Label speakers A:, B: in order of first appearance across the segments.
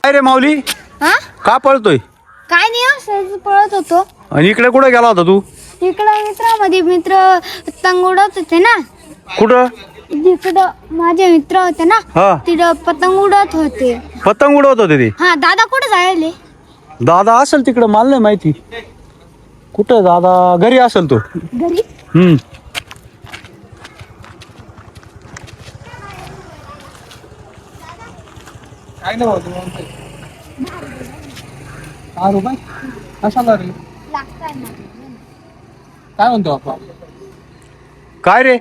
A: काय रे माऊली,
B: हा
A: का पळतोय?
B: काय नाही सहज पळत होतो.
A: आणि इकडे कुठे गेला होता तू?
B: इकडं मित्रामध्ये मित्र पतंग उडवत होते ना.
A: कुठं?
B: तिकडं माझे मित्र होते ना,
A: हा,
B: तिकडं पतंग उडवत होते.
A: पतंग उडवत होते ते.
B: हा दादा कुठे जायले?
A: दादा असेल तिकडं, मला नाही माहिती कुठं. दादा घरी असेल तो.
B: घरी.
C: काय नाही भाऊ म्हणते रुपये कशाला रे? काय म्हणतो आपण?
A: काय रे?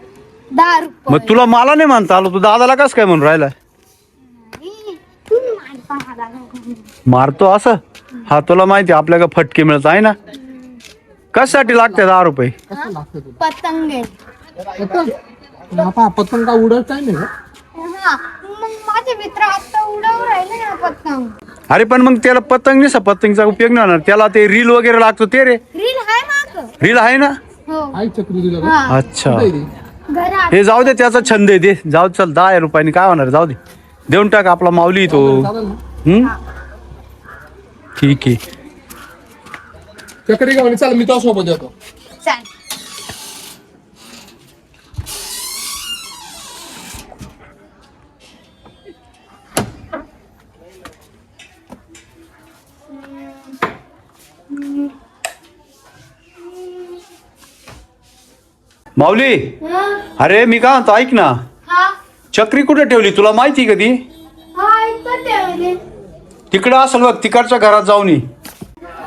B: 10 रुपये.
A: मग तुला मला नाही म्हणता आलो, तू दादाला कस काय म्हणून राहिला?
B: तुम्ही मारता मला.
A: मारतो असं? हा, तुला माहिती आपल्याला फटके मिळत आहे ना. कशासाठी लागते 10 रुपये?
C: कसं लागतं तुला?
B: पतंग आहे.
C: पतंग आपण पतंग का उडत काय नाही का?
B: हा मग माझे मित्र आता उडवून राहिले ना पतंग.
A: अरे पण मग त्याला पतंग नाही, पतंगचा उपयोग नाही होणार त्याला. ते रील वगैरे लागतो ते रे.
B: रील आहे माग.
A: रील आहे ना.
B: हो.
C: आई चक्री दिलं का?
B: हा
A: अच्छा,
C: कुठे आहे ती?
B: घरात.
A: हे जाऊ दे, त्याचा छंद आहे. दे जाऊ, चल 10 रुपयाने काय होणार, जाऊ दे, देऊन टाक. आपला माऊली तो.
C: चालेल ना?
A: हम्म, ठीक आहे.
C: चक्री का म्हणे चाल मी तो सोबत येतो.
B: चाल.
A: माऊली,
B: हा
A: अरे मी काय म्हणतो, ऐक ना.
B: हा
A: चक्री कुठे ठेवली तुला माहिती कधी?
B: हा इथं ठेवले.
A: तिकडं असेल बघ, तिकडच्या घरात जाऊन ये.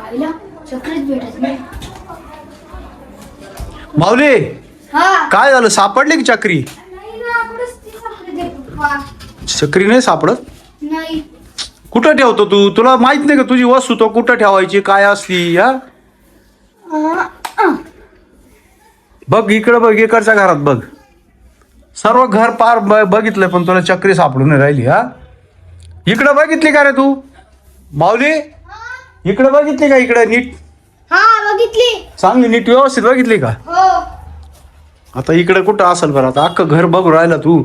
B: आईला चक्रीच भेटत नाही.
A: माऊली,
B: हा
A: काय झालं, सापडली की चक्री?
B: नाही ना, कुठंच ती सापडते पप्पा.
A: चक्री नाही सापडत?
B: नाही.
A: कुठं ठेवतो तू? तुला माहित नाही का तुझी वस्तू तो कुठं ठेवायची, काय असली? हा, बघ इकडं, बघ इकडच्या घरात बघ. सर्व घर पार बघितलंय पण तुला चक्री सापडून नाही राहिली. हा, इकडं बघितली का रे तू? माऊली, इकडं बघितली का? इकडं नीट
B: हा बघितली.
A: चांगली नीट व्यवस्थित बघितली का?
B: हो.
A: आता इकडं कुठं असेल बरं? आता अख्खं घर बघू राहिला तू.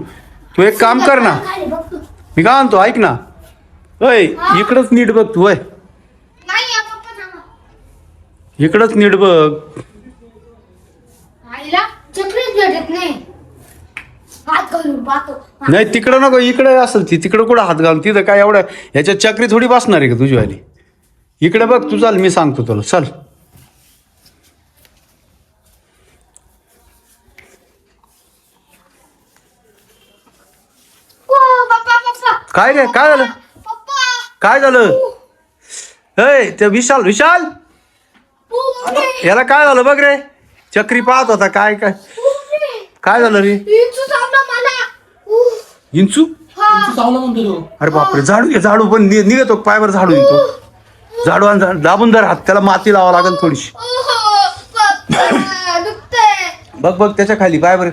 A: तू एक काम कर ना,
B: काय बघ तू.
A: मी काय म्हणतो, ऐक ना. अय, इकडंच नीट बघ तू.
B: नाही या पप्पा थांबा.
A: इकडंच नीट बघ.
B: आईला चक्रीच भेटत नाही. हात घालून पाहतो.
A: नाही तिकडं नको, इकडे असेल ती. तिकडं कुठं हात घालून? तिथं काय एवढं ह्याच्यात चक्री थोडी बसणार आहे का तुझी वाली? इकडे बघ तू, चाल मी सांगतो तुला, चल.
B: ओ पप्पा पप्पा.
A: काय रे, काय झालं?
B: पप्पा.
A: काय झालं? अय, ते विशाल, विशाल,
B: ओ मम्मी.
A: याला काय झालं बघ रे. चक्री पाहत होता. काय काय काय झालं रे?
B: इथं थांबला मला.
A: इंचू?
B: हा.
C: तू चावलं म्हणतो तो.
A: अरे बापरे, झाडू घे, झाडू पण निघतो पायावर, झाडू येतो. झाडू आणि दाबून धर हात, त्याला माती लावा लागेल थोडीशी.
B: पप्पा दुखतंय.
A: बघ बघ त्याच्या खाली पायावर.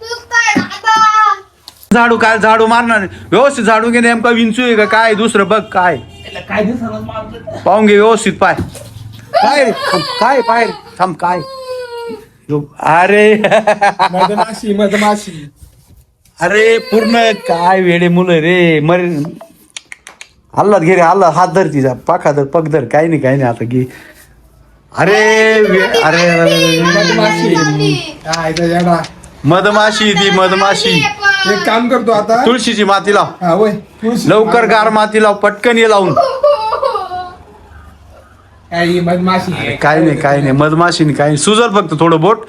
B: दुखतंय दादा.
A: झाडू काय, झाडू मारणार नाही. व्यवस्थित झाडू घे. नेमका विंचू आहे का काय दुसरं बघ. काय
C: काय दिवसानं मारलं?
A: पाहून घे व्यवस्थित. पाय काय रे, थांब, काय पाय रे, थांब काय. अरे
C: मधमाशी मधमाशी.
A: अरे पूर्ण काय वेडे मुलं रे. मर हल्लात घे रे, हल्ला हात धर तिचा, पाखा धर, पग धर. काही नाही, काही नाही, आता घे. अरे अरे,
C: मधमाशी. काय तर येडा.
A: मधमाशी ती मधमाशी.
C: एक काम करतो आता.
A: तुळशीची माती लाव
C: हा वय तुळशी.
A: लवकर, गार माती लाव पटकन, ये लावून.
C: काय ही मधमाशी.
A: काय नाही, काय नाही, मधमाशीने काय नाही. सुजल फक्त थोडं बोट.